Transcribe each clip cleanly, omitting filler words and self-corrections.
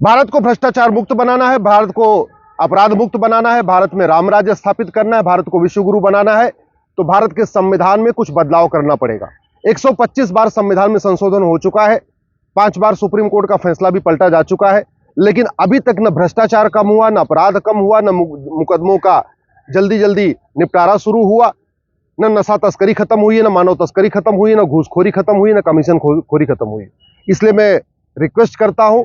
भारत को भ्रष्टाचार मुक्त बनाना है, भारत को अपराध मुक्त बनाना है, भारत में राम राज्य स्थापित करना है, भारत को विश्व गुरु बनाना है, तो भारत के संविधान में कुछ बदलाव करना पड़ेगा। 125 बार संविधान में संशोधन हो चुका है, 5 बार सुप्रीम कोर्ट का फैसला भी पलटा जा चुका है, लेकिन अभी तक न भ्रष्टाचार कम हुआ, न अपराध कम हुआ, न मुकदमों का जल्दी जल्दी निपटारा शुरू हुआ, न नशा तस्करी खत्म हुई है, न मानव तस्करी खत्म हुई है, न घूसखोरी खत्म हुई, न कमीशन खोरी खत्म हुई। इसलिए मैं रिक्वेस्ट करता हूं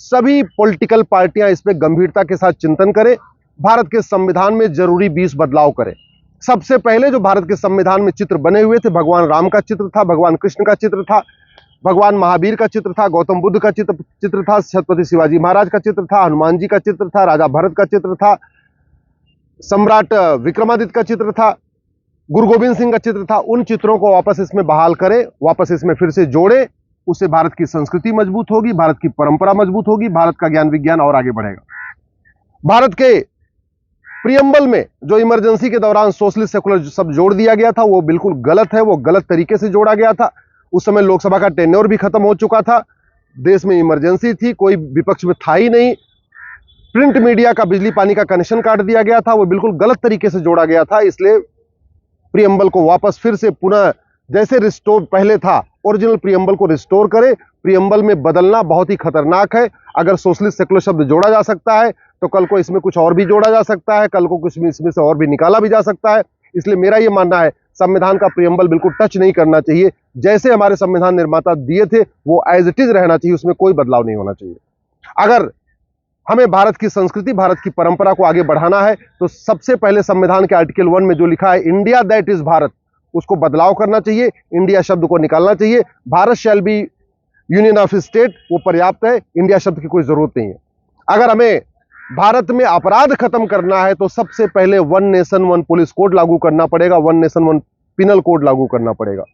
सभी पॉलिटिकल पार्टियां इस पे गंभीरता के साथ चिंतन करें, भारत के संविधान में जरूरी 20 बदलाव करें। सबसे पहले जो भारत के संविधान में चित्र बने हुए थे, भगवान राम का चित्र था, भगवान कृष्ण का चित्र था, भगवान महावीर का चित्र था, गौतम बुद्ध का चित्र था, छत्रपति शिवाजी महाराज का चित्र था, हनुमान जी का चित्र था, राजा भरत का चित्र था, सम्राट विक्रमादित्य का चित्र था, गुरु गोविंद सिंह का चित्र था। उन चित्रों को वापस इसमें बहाल करें, वापस इसमें फिर से जोड़े। उससे भारत की संस्कृति मजबूत होगी, भारत की परंपरा मजबूत होगी, भारत का ज्ञान विज्ञान और आगे बढ़ेगा। भारत के प्रियम्बल में जो इमरजेंसी के दौरान सोशलिस्ट सेकुलर सब जोड़ दिया गया था, वो बिल्कुल गलत है, वो गलत तरीके से जोड़ा गया था। उस समय लोकसभा का टेन्योर भी खत्म हो चुका था, देश में इमरजेंसी थी, कोई विपक्ष में था ही नहीं। प्रिंट मीडिया का बिजली पानी का कनेक्शन काट दिया गया था, वो बिल्कुल गलत तरीके से जोड़ा गया था। इसलिए प्रियम्बल को वापस फिर से पुनः जैसे रिस्टोर पहले था, ओरिजिनल प्रियम्बल को रिस्टोर करें। प्रियम्बल में बदलना बहुत ही खतरनाक है। अगर सोशलिस्ट सेकुलर शब्द जोड़ा जा सकता है तो कल को इसमें कुछ और भी जोड़ा जा सकता है, कल को कुछ इसमें से और भी निकाला भी जा सकता है। इसलिए मेरा यह मानना है संविधान का प्रियम्बल बिल्कुल टच नहीं करना चाहिए। जैसे हमारे संविधान निर्माता दिए थे वो एज इट इज रहना चाहिए, उसमें कोई बदलाव नहीं होना चाहिए। अगर हमें भारत की संस्कृति, भारत की परंपरा को आगे बढ़ाना है तो सबसे पहले संविधान के आर्टिकल 1 में जो लिखा है इंडिया दैट इज भारत, उसको बदलाव करना चाहिए, इंडिया शब्द को निकालना चाहिए। Bharat shall be union of state, वो पर्याप्त है, इंडिया शब्द की कोई जरूरत नहीं है। अगर हमें भारत में अपराध खत्म करना है तो सबसे पहले 1 नेशन 1 पुलिस कोड लागू करना पड़ेगा, 1 नेशन 1 पिनल कोड लागू करना पड़ेगा।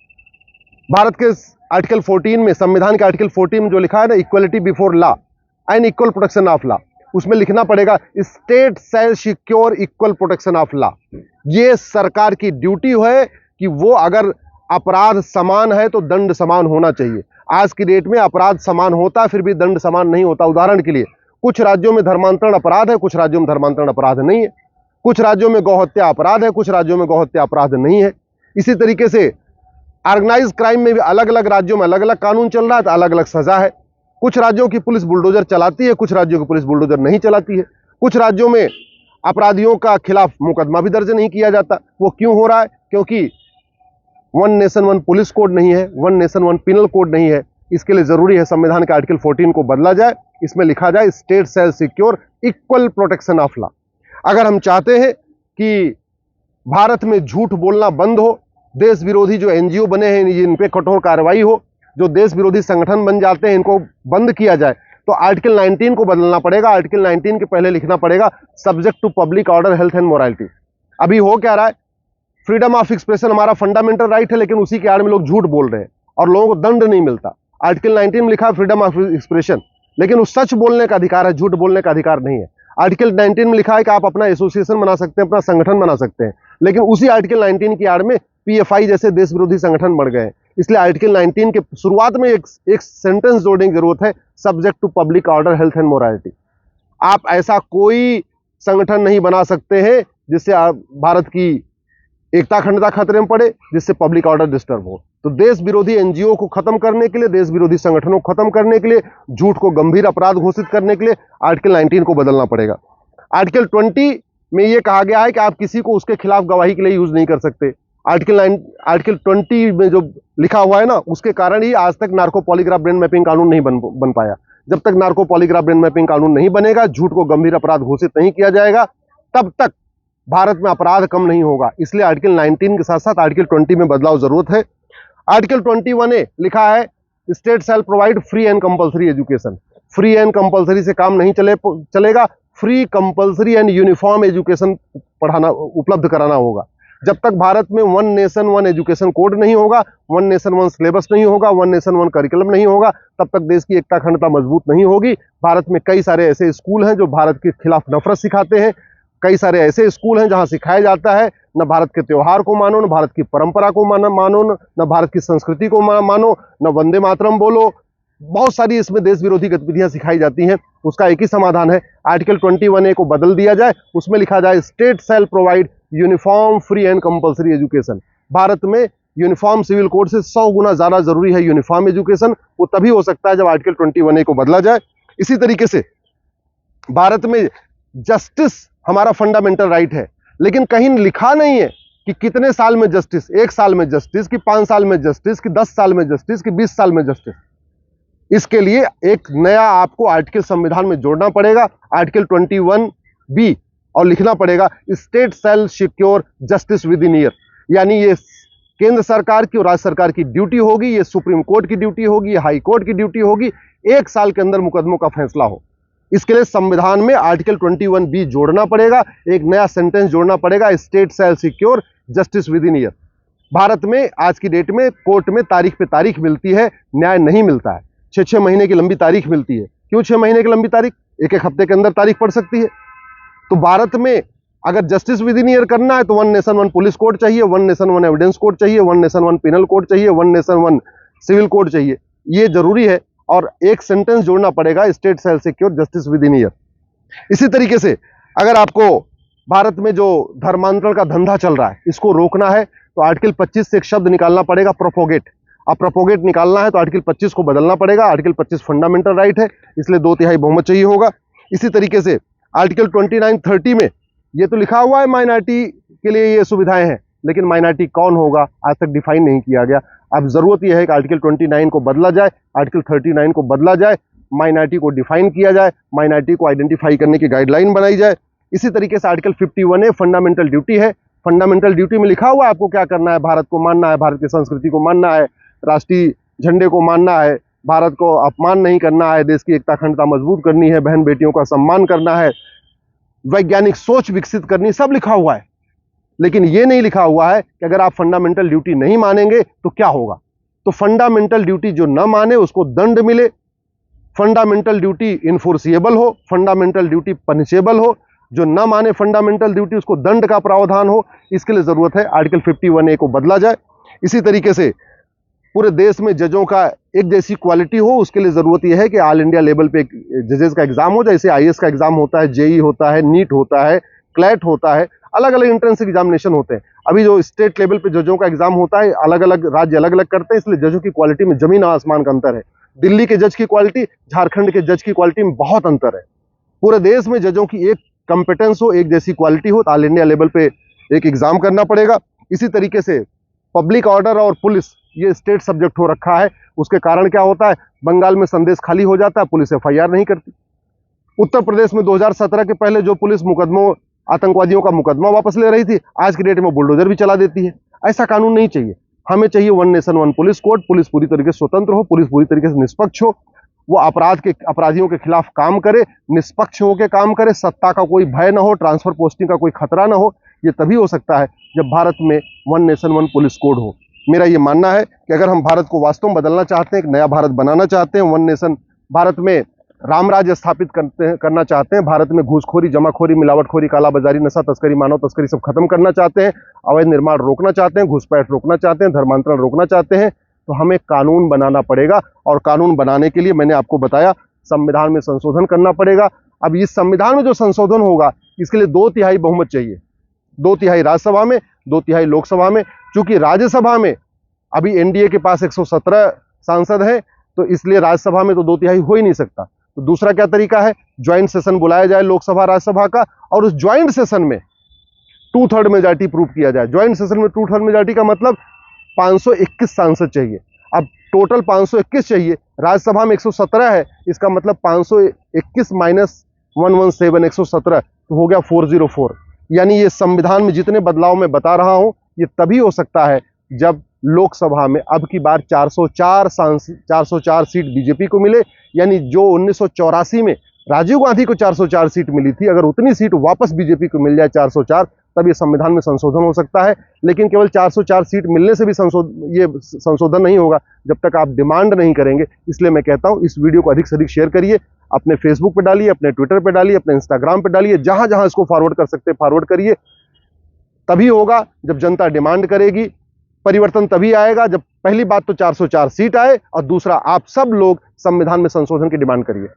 भारत के आर्टिकल 14 में, संविधान के आर्टिकल 14 में जो लिखा है ना, equality before law and equal protection of law, उसमें लिखना पड़ेगा state shall secure equal protection of law. ये सरकार की ड्यूटी है कि वो अगर अपराध समान है तो दंड समान होना चाहिए। आज की डेट में अपराध समान होता है फिर भी दंड समान नहीं होता। उदाहरण के लिए कुछ राज्यों में धर्मांतरण अपराध है, कुछ राज्यों में धर्मांतरण अपराध नहीं है, कुछ राज्यों में गौहत्या अपराध है, कुछ राज्यों में गौहत्या अपराध नहीं है। इसी तरीके से ऑर्गेनाइज क्राइम में भी अलग अलग राज्यों में अलग अलग कानून चल रहा है तो अलग अलग सजा है। कुछ राज्यों की पुलिस बुलडोजर चलाती है, कुछ राज्यों की पुलिस बुलडोजर नहीं चलाती है। कुछ राज्यों में अपराधियों का खिलाफ मुकदमा भी दर्ज नहीं किया जाता। वो क्यों हो रहा है? क्योंकि 1 नेशन 1 पुलिस कोड नहीं है, 1 नेशन 1 पिनल कोड नहीं है। इसके लिए जरूरी है संविधान के आर्टिकल 14 को बदला जाए, इसमें लिखा जाए state shall secure equal protection of law. अगर हम चाहते हैं कि भारत में झूठ बोलना बंद हो, देश विरोधी जो एनजीओ बने हैं इन पे कठोर कार्रवाई हो, जो देश विरोधी संगठन बन जाते हैं इनको बंद किया जाए, तो आर्टिकल 19 को बदलना पड़ेगा। आर्टिकल 19 के पहले लिखना पड़ेगा subject to public order, health and morality. अभी हो क्या रहा है, फ्रीडम ऑफ एक्सप्रेशन हमारा फंडामेंटल राइट है, लेकिन उसी के आड़ में लोग झूठ बोल रहे हैं और लोगों को दंड नहीं मिलता। आर्टिकल 19 में लिखा है फ्रीडम ऑफ एक्सप्रेशन, लेकिन उस सच बोलने का अधिकार है, झूठ बोलने का अधिकार नहीं है। आर्टिकल 19 में लिखा है कि आप अपना एसोसिएशन बना सकते हैं, अपना संगठन बना सकते हैं, लेकिन उसी आर्टिकल 19 की आड़ में पीएफआई जैसे देश विरोधी संगठन बढ़ गए हैं। इसलिए आर्टिकल 19 के शुरुआत में एक सेंटेंस जोड़ने की जरूरत है, subject to public order, health and morality. आप ऐसा कोई संगठन नहीं बना सकते हैं जिससे भारत की एकता अखंडता खतरे में पड़े, जिससे पब्लिक ऑर्डर डिस्टर्ब हो। तो देश विरोधी एनजीओ को खत्म करने के लिए, देश विरोधी संगठनों को खत्म करने के लिए, झूठ को गंभीर अपराध घोषित करने के लिए आर्टिकल 19 को बदलना पड़ेगा। आर्टिकल 20 में यह कहा गया है कि आप किसी को उसके खिलाफ गवाही के लिए यूज नहीं कर सकते। आर्टिकल 20 में जो लिखा हुआ है ना, उसके कारण ही आज तक नार्को पॉलीग्राफ ब्रेन मैपिंग कानून नहीं बन पाया। जब तक नार्को पॉलीग्राफ ब्रेन मैपिंग कानून नहीं बनेगा, झूठ को गंभीर अपराध घोषित नहीं किया जाएगा, तब तक भारत में अपराध कम नहीं होगा। इसलिए आर्टिकल 19 के साथ साथ आर्टिकल 20 में बदलाव जरूरत है। आर्टिकल 21A लिखा है state shall provide free and compulsory education. Free and compulsory से काम नहीं चलेगा, free compulsory and uniform education पढ़ाना उपलब्ध कराना होगा। जब तक भारत में 1 नेशन 1 एजुकेशन कोड नहीं होगा, 1 नेशन 1 सिलेबस नहीं होगा, 1 नेशन 1 करिकुलम नहीं होगा, तब तक देश की एकता अखंडता मजबूत नहीं होगी। भारत में कई सारे ऐसे स्कूल हैं जो भारत के खिलाफ नफरत सिखाते हैं, कई सारे ऐसे स्कूल हैं जहां सिखाया जाता है न भारत के त्योहार को मानो, न भारत की परंपरा को मानो, न भारत की संस्कृति को मानो, न वंदे मातरम बोलो, बहुत सारी इसमें देश विरोधी गतिविधियां सिखाई जाती हैं। उसका एक ही समाधान है, आर्टिकल 21A को बदल दिया जाए, उसमें लिखा जाए state shall provide uniform free and compulsory education. Bharat में यूनिफॉर्म सिविल कोड से 100 गुना ज्यादा जरूरी है यूनिफॉर्म एजुकेशन। वो तभी हो सकता है जब आर्टिकल 21A को बदला जाए। इसी तरीके से भारत में जस्टिस हमारा फंडामेंटल राइट है, लेकिन कहीं लिखा नहीं है कि कितने साल में जस्टिस, 1 साल में जस्टिस, कि 5 साल में जस्टिस, कि 10 साल में जस्टिस, कि 20 साल में जस्टिस। इसके लिए एक नया आपको आर्टिकल संविधान में जोड़ना पड़ेगा, आर्टिकल 21B, और लिखना पड़ेगा state shall secure justice with in year. यानी ये केंद्र सरकार की और राज्य सरकार की ड्यूटी होगी, ये सुप्रीम कोर्ट की ड्यूटी होगी, ये हाई कोर्ट की ड्यूटी होगी, 1 साल के अंदर मुकदमों का फैसला हो। इसके लिए संविधान में आर्टिकल 21B जोड़ना पड़ेगा, एक नया सेंटेंस जोड़ना पड़ेगा, state shall secure justice with in year. Bharat में आज की डेट में कोर्ट में तारीख पे तारीख मिलती है, न्याय नहीं मिलता है। 6-6 महीने की लंबी तारीख मिलती है। क्यों 6 महीने की लंबी तारीख? एक हफ्ते के अंदर तारीख पड़ सकती है। तो भारत में अगर जस्टिस विद इन ईयर करना है तो 1 नेशन 1 पुलिस कोड चाहिए, 1 नेशन 1 एविडेंस कोड चाहिए, 1 नेशन 1 पिनल कोड चाहिए, 1 नेशन 1 सिविल कोड चाहिए। ये जरूरी है, और एक सेंटेंस जोड़ना पड़ेगा, state shall secure justice with in year. इसी तरीके से अगर आपको भारत में जो धर्मांतरण का धंधा चल रहा है, इसको रोकना है, तो आर्टिकल 25 से एक शब्द निकालना पड़ेगा, प्रोपोगेट। अब प्रोपोगेट निकालना है तो आर्टिकल 25 को बदलना पड़ेगा। आर्टिकल 25 फंडामेंटल राइट है, इसलिए 2/3 बहुमत चाहिए होगा। इसी तरीके से आर्टिकल 29-30 में ये तो लिखा हुआ है माइनॉरिटी के लिए ये सुविधाएं हैं, लेकिन माइनॉरिटी कौन होगा आज तक डिफाइन नहीं किया गया। अब जरूरत यह है कि आर्टिकल 29 को बदला जाए, आर्टिकल 39 को बदला जाए, माइनॉरिटी को डिफाइन किया जाए, माइनॉरिटी को आइडेंटिफाई करने की गाइडलाइन बनाई जाए। इसी तरीके से आर्टिकल 51A फंडामेंटल ड्यूटी है। फंडामेंटल ड्यूटी में लिखा हुआ है आपको क्या करना है, भारत को मानना है, भारत की संस्कृति को मानना है, राष्ट्रीय झंडे को मानना है, भारत को अपमान नहीं करना है, देश की एकता अखंडता मजबूत करनी है, बहन बेटियों का सम्मान करना है, वैज्ञानिक सोच विकसित करनी, सब लिखा हुआ है। लेकिन यह नहीं लिखा हुआ है कि अगर आप फंडामेंटल ड्यूटी नहीं मानेंगे तो क्या होगा। तो फंडामेंटल ड्यूटी जो न माने उसको दंड मिले, फंडामेंटल ड्यूटी इन्फोर्सिएबल हो, फंडामेंटल ड्यूटी पनिशेबल हो, जो न माने फंडामेंटल ड्यूटी उसको दंड का प्रावधान हो। इसके लिए जरूरत है आर्टिकल 51A को बदला जाए। इसी तरीके से पूरे देश में जजों का एक जैसी क्वालिटी हो, उसके लिए जरूरत यह है कि ऑल इंडिया लेवल पे जजेस का एग्जाम हो, जैसे IAS का एग्जाम होता है, JEE होता है, नीट होता है, क्लैट होता है, अलग अलग एंट्रेंस एग्जामिनेशन होते हैं। अभी जो स्टेट लेवल पे जजों का एग्जाम होता है, अलग अलग राज्य अलग अलग करते हैं, इसलिए जजों की क्वालिटी में जमीन आसमान का अंतर है। दिल्ली के जज की क्वालिटी, झारखंड के जज की क्वालिटी में बहुत अंतर है। पूरे देश में जजों की एक कंपिटेंस हो, एक जैसी क्वालिटी हो, तो ऑल इंडिया लेवल पे एक एग्जाम करना पड़ेगा। इसी तरीके से पब्लिक ऑर्डर और पुलिस ये स्टेट सब्जेक्ट हो रखा है। उसके कारण क्या होता है, बंगाल में संदेश खाली हो जाता है, पुलिस FIR नहीं करती। उत्तर प्रदेश में 2017 के पहले जो पुलिस मुकदमों, आतंकवादियों का मुकदमा वापस ले रही थी, आज की डेट में बुलडोजर भी चला देती है। ऐसा कानून नहीं चाहिए। हमें चाहिए 1 नेशन 1 पुलिस कोड। पुलिस पूरी तरीके से स्वतंत्र हो, पुलिस पूरी तरीके से निष्पक्ष हो, वो अपराधियों के खिलाफ काम करे, निष्पक्ष होकर काम करे, सत्ता का कोई भय ना हो, ट्रांसफर पोस्टिंग का कोई खतरा ना हो। ये तभी हो सकता है जब भारत में 1 नेशन 1 पुलिस कोड हो। मेरा ये मानना है कि अगर हम भारत को वास्तव में बदलना चाहते हैं, एक नया भारत बनाना चाहते हैं, 1 नेशन भारत में राम राज्य स्थापित करना चाहते हैं, भारत में घूसखोरी, जमाखोरी, मिलावटखोरी, कालाबाजारी, नशा तस्करी, मानव तस्करी सब खत्म करना चाहते हैं, अवैध निर्माण रोकना चाहते हैं, घुसपैठ रोकना चाहते हैं, धर्मांतरण रोकना चाहते हैं, तो हमें कानून बनाना पड़ेगा। और कानून बनाने के लिए मैंने आपको बताया संविधान में संशोधन करना पड़ेगा। अब इस संविधान में जो संशोधन होगा, इसके लिए 2/3 बहुमत चाहिए, 2/3 राज्यसभा में, 2/3 लोकसभा में। चूंकि राज्यसभा में अभी NDA के पास 117 सांसद हैं, तो इसलिए राज्यसभा में तो 2/3 हो ही नहीं सकता। तो दूसरा क्या तरीका है, ज्वाइंट सेशन बुलाया जाए लोकसभा राज्यसभा का, और उस ज्वाइंट सेशन में 2/3 मेजॉरिटी प्रूव किया जाए। ज्वाइंट सेशन में 2/3 मेजॉरिटी का मतलब 521 सांसद चाहिए। अब टोटल 521 चाहिए, राज्यसभा में 117 है, इसका मतलब 521 माइनस 117 117 तो हो गया 404। यानी ये संविधान में जितने बदलाव मैं बता रहा हूं, ये तभी हो सकता है जब लोकसभा में अब की बार 404 सीट बीजेपी को मिले। यानी जो 1984 में राजीव गांधी को 404 सीट मिली थी, अगर उतनी सीट वापस बीजेपी को मिल जाए 404, तब ये संविधान में संशोधन हो सकता है। लेकिन केवल 404 सीट मिलने से भी ये संशोधन नहीं होगा जब तक आप डिमांड नहीं करेंगे। इसलिए मैं कहता हूं, इस वीडियो को अधिक से अधिक शेयर करिए, अपने फेसबुक पे डालिए, अपने ट्विटर पे डालिए, अपने इंस्टाग्राम पे डालिए, जहां जहां इसको फॉरवर्ड कर सकते हैं फॉरवर्ड करिए। तभी होगा जब जनता डिमांड करेगी। परिवर्तन तभी आएगा जब पहली बात तो 404 सीट आए और दूसरा आप सब लोग संविधान में संशोधन की डिमांड करिए।